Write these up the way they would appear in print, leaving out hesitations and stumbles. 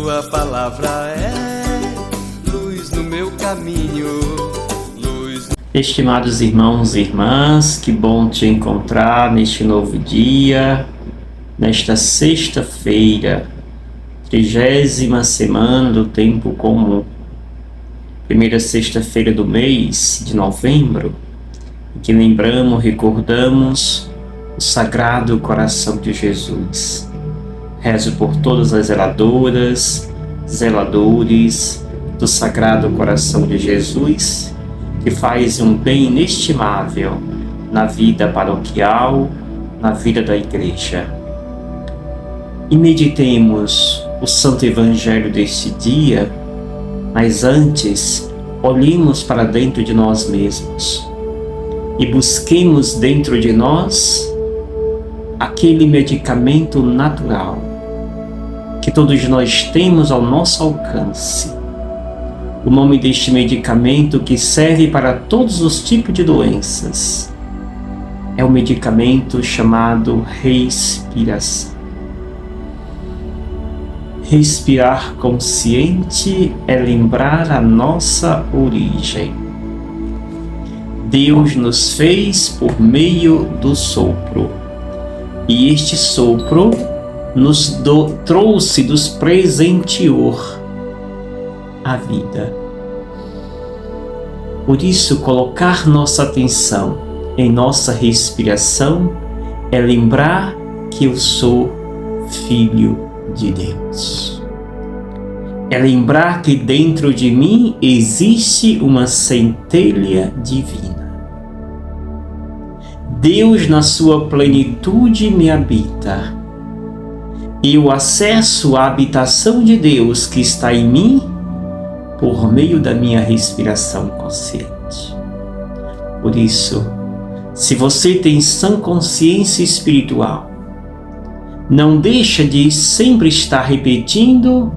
Tua palavra é luz no meu caminho, luz. Estimados irmãos e irmãs, que bom te encontrar neste novo dia, nesta sexta-feira, 30ª semana do tempo comum, primeira sexta-feira do mês de novembro, em que recordamos o Sagrado Coração de Jesus. Rezo por todas as zeladoras, zeladores do Sagrado Coração de Jesus, que faz um bem inestimável na vida paroquial, na vida da Igreja. E meditemos o Santo Evangelho deste dia, mas antes, olhemos para dentro de nós mesmos e busquemos dentro de nós aquele medicamento natural que todos nós temos ao nosso alcance. O nome deste medicamento, que serve para todos os tipos de doenças, é o medicamento chamado respiração. Respirar consciente é lembrar a nossa origem. Deus nos fez por meio do sopro, e este sopro nos presenteou a vida. Por isso, colocar nossa atenção em nossa respiração é lembrar que eu sou filho de Deus. É lembrar que dentro de mim existe uma centelha divina. Deus, na sua plenitude, me habita. Eu acesso a habitação de Deus que está em mim por meio da minha respiração consciente. Por isso, se você tem sã consciência espiritual, não deixa de sempre estar repetindo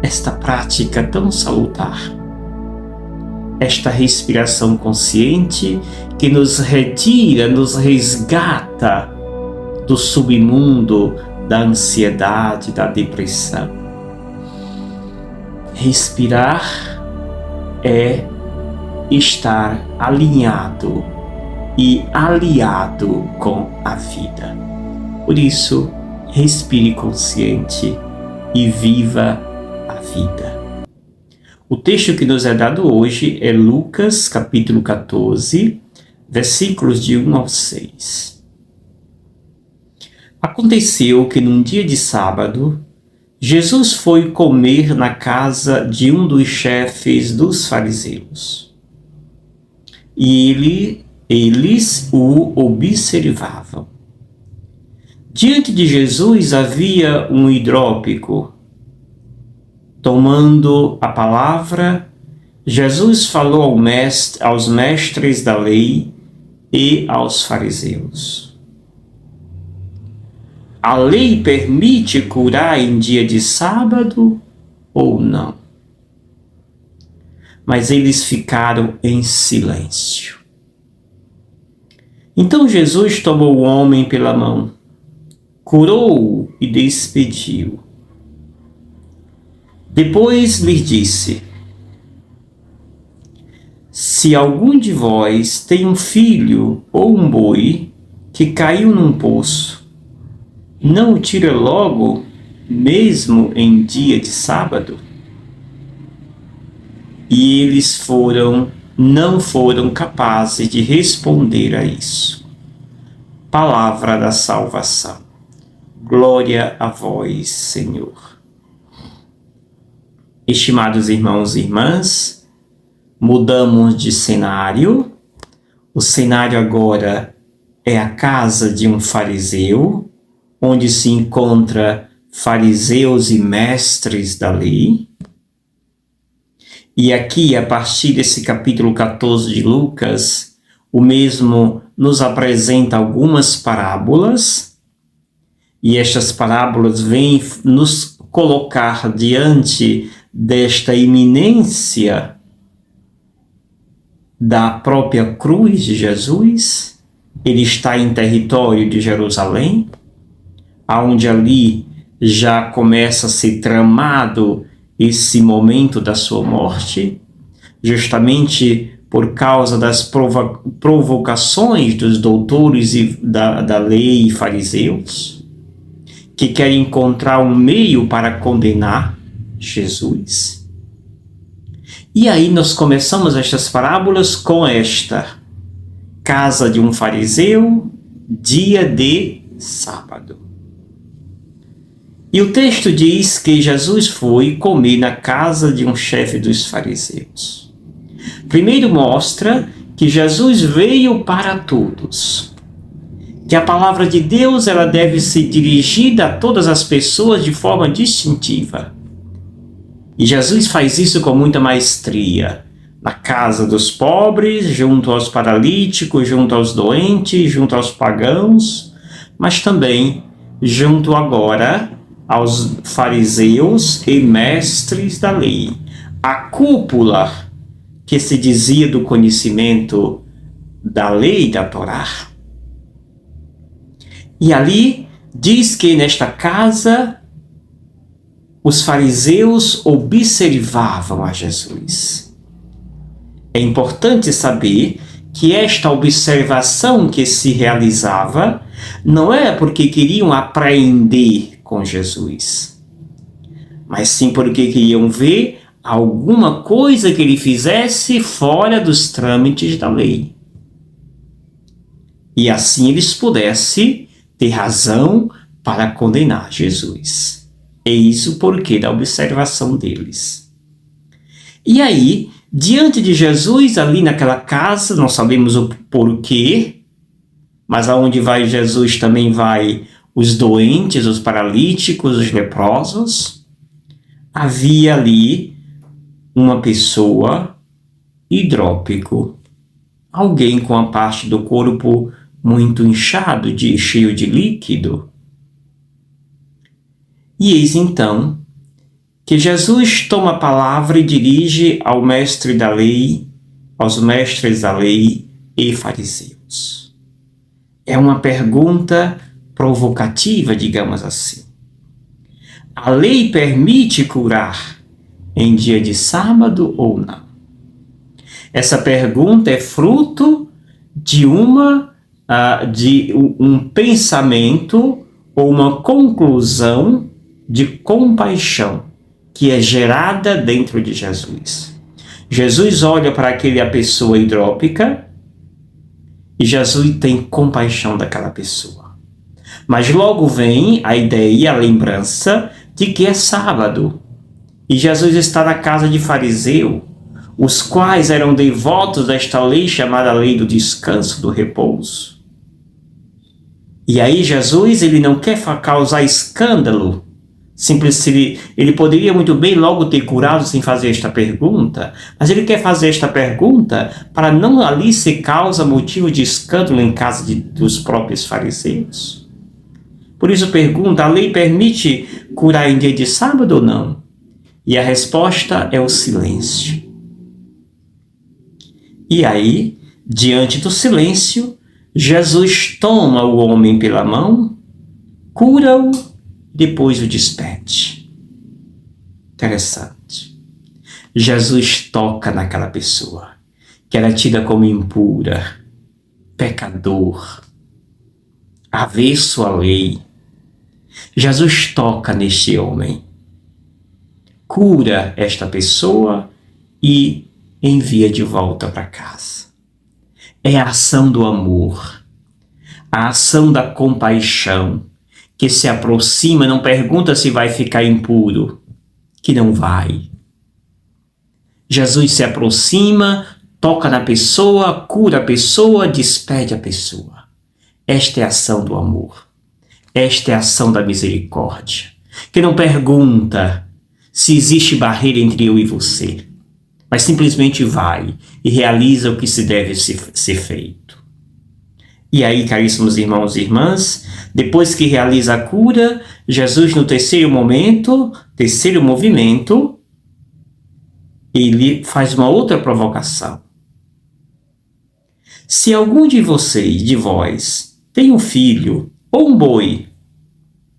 esta prática tão salutar. Esta respiração consciente que nos retira, nos resgata do submundo da ansiedade, da depressão. Respirar é estar alinhado e aliado com a vida. Por isso, respire consciente e viva a vida. O texto que nos é dado hoje é Lucas, capítulo 14, versículos de 1 ao 6. Aconteceu que num dia de sábado, Jesus foi comer na casa de um dos chefes dos fariseus. E eles o observavam. Diante de Jesus havia um hidrópico. Tomando a palavra, Jesus falou aos mestres da lei e aos fariseus. A lei permite curar em dia de sábado ou não? Mas eles ficaram em silêncio. Então Jesus tomou o homem pela mão, curou-o e despediu. Depois lhe disse: se algum de vós tem um filho ou um boi que caiu num poço, não o tira logo, mesmo em dia de sábado? E eles não foram capazes de responder a isso. Palavra da salvação. Glória a vós, Senhor. Estimados irmãos e irmãs, mudamos de cenário. O cenário agora é a casa de um fariseu, onde se encontra fariseus e mestres da lei. E aqui, a partir desse capítulo 14 de Lucas, o mesmo nos apresenta algumas parábolas, e estas parábolas vêm nos colocar diante desta iminência da própria cruz de Jesus. Ele está em território de Jerusalém, onde ali já começa a ser tramado esse momento da sua morte, justamente por causa das provocações dos doutores da lei e fariseus, que querem encontrar um meio para condenar Jesus. E aí nós começamos estas parábolas com esta: casa de um fariseu, dia de sábado. E o texto diz que Jesus foi comer na casa de um chefe dos fariseus. Primeiro mostra que Jesus veio para todos, que a palavra de Deus ela deve ser dirigida a todas as pessoas de forma distintiva. E Jesus faz isso com muita maestria, na casa dos pobres, junto aos paralíticos, junto aos doentes, junto aos pagãos, mas também junto agora aos fariseus e mestres da lei, a cúpula que se dizia do conhecimento da lei da Torá. E ali diz que nesta casa os fariseus observavam a Jesus. É importante saber que esta observação que se realizava não é porque queriam aprender com Jesus, mas sim porque queriam ver alguma coisa que ele fizesse fora dos trâmites da lei. E assim eles pudessem ter razão para condenar Jesus. Eis o porquê da observação deles. E aí, diante de Jesus, ali naquela casa, não sabemos o porquê, mas aonde vai Jesus também vai os doentes, os paralíticos, os leprosos. Havia ali uma pessoa hidrópico, alguém com a parte do corpo muito inchado, cheio de líquido. E eis então que Jesus toma a palavra e dirige ao mestre da lei, aos mestres da lei e fariseus. É uma pergunta provocativa, digamos assim. A lei permite curar em dia de sábado ou não? Essa pergunta é fruto de um pensamento ou uma conclusão de compaixão que é gerada dentro de Jesus. Jesus olha para aquela pessoa hidrópica e Jesus tem compaixão daquela pessoa. Mas logo vem a ideia, a lembrança de que é sábado. E Jesus está na casa de fariseu, os quais eram devotos desta lei chamada lei do descanso, do repouso. E aí Jesus, ele não quer causar escândalo. Ele poderia muito bem logo ter curado sem fazer esta pergunta, mas ele quer fazer esta pergunta para não ali ser causa, motivo de escândalo em casa dos próprios fariseus. Por isso pergunta: a lei permite curar em dia de sábado ou não? E a resposta é o silêncio. E aí, diante do silêncio, Jesus toma o homem pela mão, cura-o, depois o despede. Interessante. Jesus toca naquela pessoa, que era tida como impura, pecador, avesso à lei. Jesus toca neste homem, cura esta pessoa e envia de volta para casa. É a ação do amor, a ação da compaixão, que se aproxima, não pergunta se vai ficar impuro, que não vai. Jesus se aproxima, toca na pessoa, cura a pessoa, despede a pessoa. Esta é a ação do amor. Esta é a ação da misericórdia, que não pergunta se existe barreira entre eu e você, mas simplesmente vai e realiza o que se deve ser feito. E aí, caríssimos irmãos e irmãs, depois que realiza a cura, Jesus no terceiro movimento, ele faz uma outra provocação. Se algum de vocês, de vós, tem um filho ou um boi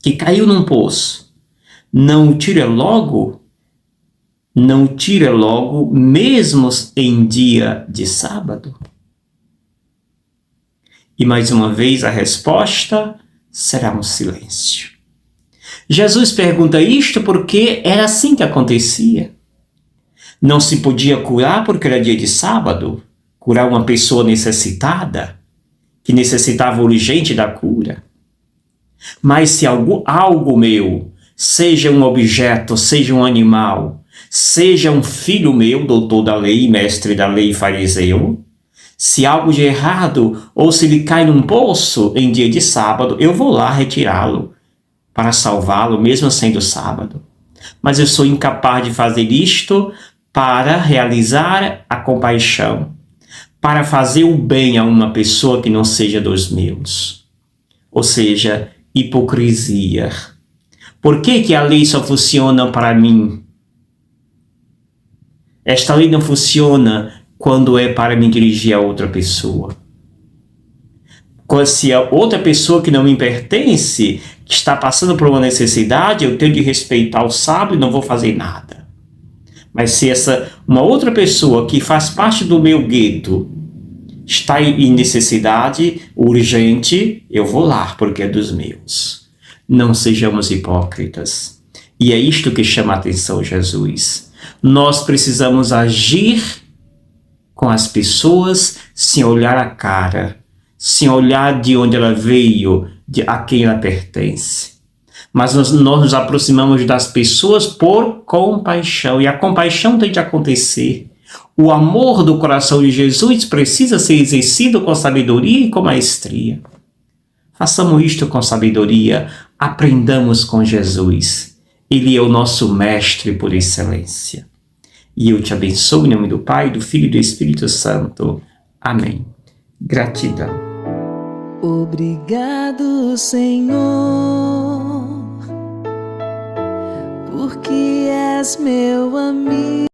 que caiu num poço não tira logo? Não tira logo, mesmo em dia de sábado? E mais uma vez a resposta será um silêncio. Jesus pergunta isto porque era assim que acontecia. Não se podia curar porque era dia de sábado, curar uma pessoa necessitada, que necessitava urgente da cura. Mas se algo meu, seja um objeto, seja um animal, seja um filho meu, doutor da lei, mestre da lei, fariseu, se algo de errado ou se ele cai num poço em dia de sábado, eu vou lá retirá-lo para salvá-lo, mesmo sendo sábado. Mas eu sou incapaz de fazer isto para realizar a compaixão, para fazer o bem a uma pessoa que não seja dos meus. Ou seja, hipocrisia. Por que a lei só funciona para mim? Esta lei não funciona quando é para me dirigir a outra pessoa. Se a outra pessoa que não me pertence, que está passando por uma necessidade, eu tenho de respeitar o sábado e não vou fazer nada. Mas se uma outra pessoa que faz parte do meu gueto está em necessidade urgente, eu vou lá porque é dos meus. Não sejamos hipócritas. E é isto que chama a atenção Jesus. Nós precisamos agir com as pessoas sem olhar a cara, sem olhar de onde ela veio, a quem ela pertence. Mas nós nos aproximamos das pessoas por compaixão, e a compaixão tem de acontecer. O amor do coração de Jesus precisa ser exercido com sabedoria e com maestria. Façamos isto com sabedoria, aprendamos com Jesus. Ele é o nosso mestre por excelência. E eu te abençoo em nome do Pai, do Filho e do Espírito Santo. Amém. Gratidão. Obrigado, Senhor, porque és meu amigo.